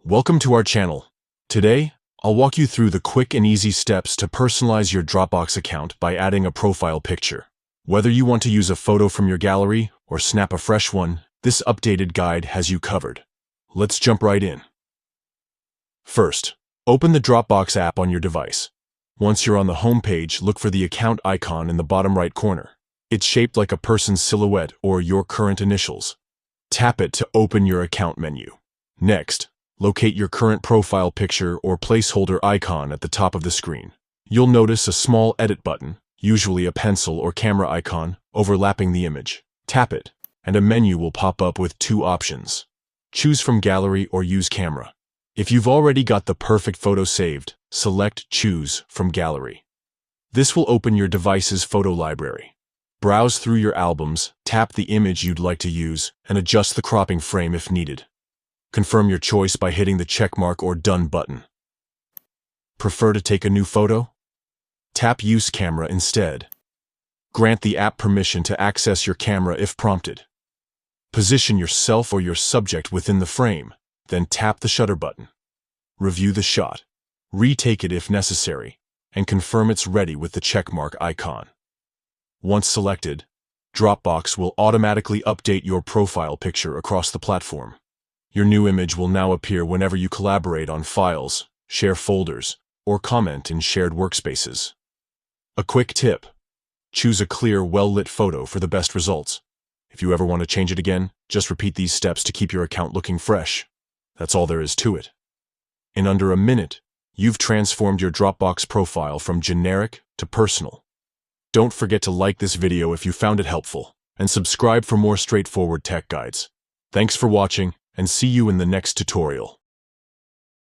Welcome to our channel. Today, I'll walk you through the quick and easy steps to personalize your Dropbox account by adding a profile picture. Whether you want to use a photo from your gallery or snap a fresh one, this updated guide has you covered. Let's jump right in. First, open the Dropbox app on your device. Once you're on the home page, look for the account icon in the bottom right corner. It's shaped like a person's silhouette or your current initials. Tap it to open your account menu. Next, locate your current profile picture or placeholder icon at the top of the screen. You'll notice a small edit button, usually a pencil or camera icon, overlapping the image. Tap it, and a menu will pop up with two options. Choose from gallery or use camera. If you've already got the perfect photo saved, select Choose from Gallery. This will open your device's photo library. Browse through your albums, tap the image you'd like to use, and adjust the cropping frame if needed. Confirm your choice by hitting the checkmark or Done button. Prefer to take a new photo? Tap Use Camera instead. Grant the app permission to access your camera if prompted. Position yourself or your subject within the frame, then tap the shutter button. Review the shot. Retake it if necessary, and confirm it's ready with the checkmark icon. Once selected, Dropbox will automatically update your profile picture across the platform. Your new image will now appear whenever you collaborate on files, share folders, or comment in shared workspaces. A quick tip: choose a clear, well-lit photo for the best results. If you ever want to change it again, just repeat these steps to keep your account looking fresh. That's all there is to it. In under a minute, you've transformed your Dropbox profile from generic to personal. Don't forget to like this video if you found it helpful, and subscribe for more straightforward tech guides. Thanks for watching, and see you in the next tutorial.